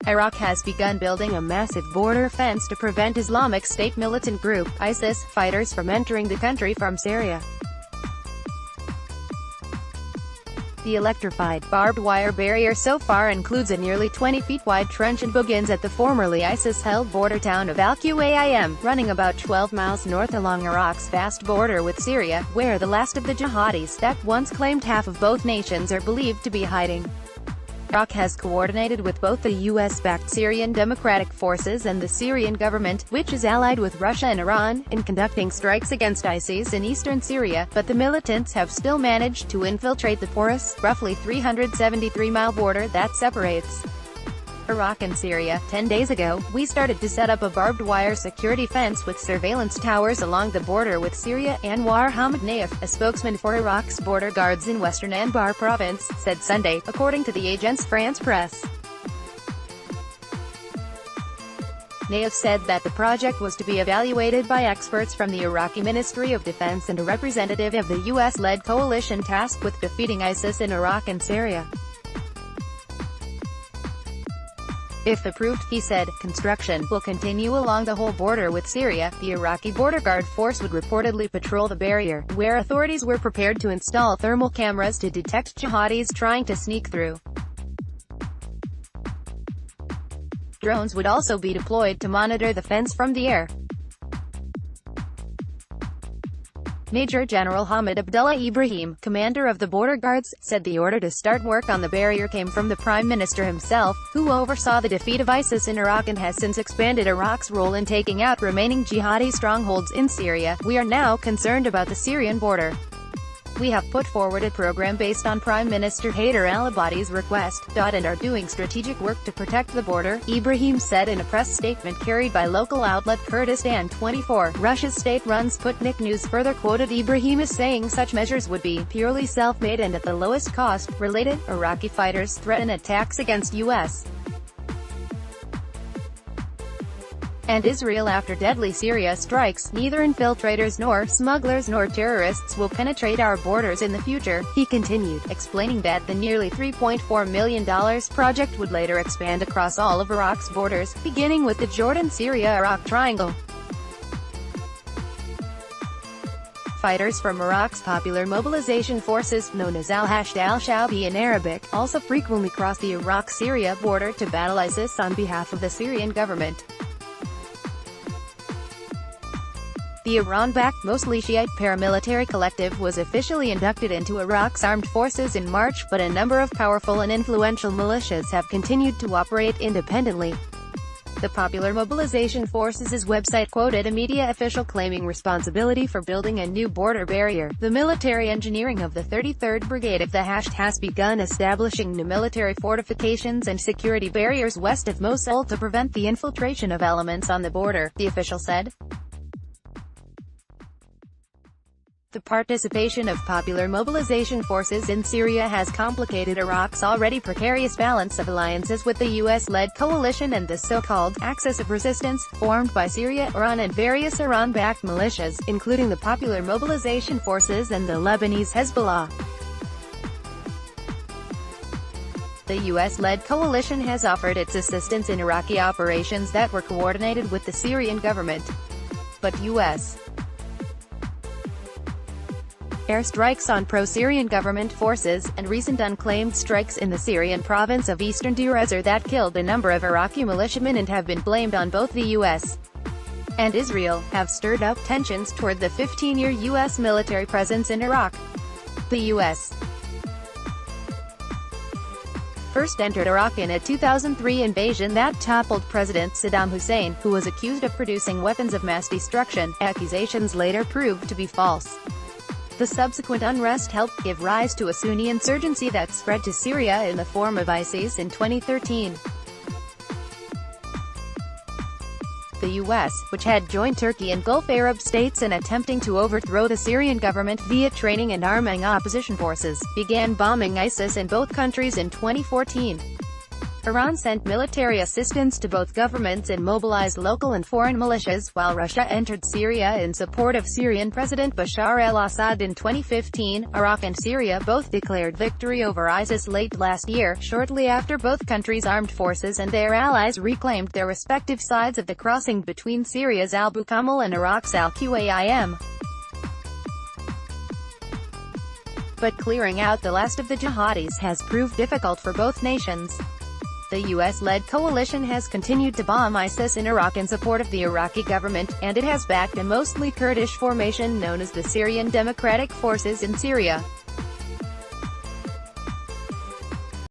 Iraq has begun building a massive border fence to prevent Islamic State militant group, ISIS, fighters from entering the country from Syria. The electrified, barbed wire barrier so far includes a nearly 20 feet wide trench and begins at the formerly ISIS-held border town of Al-Qaim, running about 12 miles north along Iraq's vast border with Syria, where the last of the jihadis that once claimed half of both nations are believed to be hiding. Iraq has coordinated with both the U.S.-backed Syrian Democratic Forces and the Syrian government, which is allied with Russia and Iran, in conducting strikes against ISIS in eastern Syria, but the militants have still managed to infiltrate the porous, roughly 373-mile border that separates Iraq and Syria. 10 days ago, we started to set up a barbed wire security fence with surveillance towers along the border with Syria, Anwar Hamid Naif, a spokesman for Iraq's border guards in western Anbar province, said Sunday, according to the Agence France Presse. Naif said that the project was to be evaluated by experts from the Iraqi Ministry of Defense and a representative of the U.S.-led coalition tasked with defeating ISIS in Iraq and Syria. If approved, he said, construction will continue along the whole border with Syria. The Iraqi border guard force would reportedly patrol the barrier, where authorities were prepared to install thermal cameras to detect jihadis trying to sneak through. Drones would also be deployed to monitor the fence from the air. Major General Hamid Abdullah Ibrahim, commander of the border guards, said the order to start work on the barrier came from the Prime Minister himself, who oversaw the defeat of ISIS in Iraq and has since expanded Iraq's role in taking out remaining jihadi strongholds in Syria. We are now concerned about the Syrian border. We have put forward a program based on Prime Minister Haider al-Abadi's request, and are doing strategic work to protect the border, Ibrahim said in a press statement carried by local outlet Kurdistan 24. Russia's state-run Sputnik News further quoted Ibrahim as saying such measures would be purely self-made and at the lowest cost. Related, Iraqi fighters threaten attacks against U.S. and Israel after deadly Syria strikes. Neither infiltrators nor smugglers nor terrorists will penetrate our borders in the future, he continued, explaining that the nearly $3.4 million project would later expand across all of Iraq's borders, beginning with the Jordan-Syria-Iraq triangle. Fighters from Iraq's Popular Mobilization Forces, known as al-Shawbi in Arabic, also frequently cross the Iraq-Syria border to battle ISIS on behalf of the Syrian government. The Iran-backed, mostly Shiite paramilitary collective was officially inducted into Iraq's armed forces in March, but a number of powerful and influential militias have continued to operate independently. The Popular Mobilization Forces' website quoted a media official claiming responsibility for building a new border barrier. The military engineering of the 33rd Brigade of the has begun establishing new military fortifications and security barriers west of Mosul to prevent the infiltration of elements on the border, the official said. The participation of Popular Mobilization Forces in Syria has complicated Iraq's already precarious balance of alliances with the U.S.-led coalition and the so-called Axis of Resistance, formed by Syria, Iran and various Iran-backed militias, including the Popular Mobilization Forces and the Lebanese Hezbollah. The U.S.-led coalition has offered its assistance in Iraqi operations that were coordinated with the Syrian government. But U.S. airstrikes on pro-Syrian government forces, and recent unclaimed strikes in the Syrian province of eastern Deir ez-Zor that killed a number of Iraqi militiamen and have been blamed on both the U.S. and Israel, have stirred up tensions toward the 15-year U.S. military presence in Iraq. The U.S. first entered Iraq in a 2003 invasion that toppled President Saddam Hussein, who was accused of producing weapons of mass destruction. Accusations later proved to be false. The subsequent unrest helped give rise to a Sunni insurgency that spread to Syria in the form of ISIS in 2013. The U.S., which had joined Turkey and Gulf Arab states in attempting to overthrow the Syrian government via training and arming opposition forces, began bombing ISIS in both countries in 2014. Iran sent military assistance to both governments and mobilized local and foreign militias, while Russia entered Syria in support of Syrian President Bashar al-Assad in 2015. Iraq and Syria both declared victory over ISIS late last year, shortly after both countries' armed forces and their allies reclaimed their respective sides of the crossing between Syria's Abu Kamal and Iraq's al-Qaim. But clearing out the last of the jihadis has proved difficult for both nations. The U.S.-led coalition has continued to bomb ISIS in Iraq in support of the Iraqi government, and it has backed a mostly Kurdish formation known as the Syrian Democratic Forces in Syria.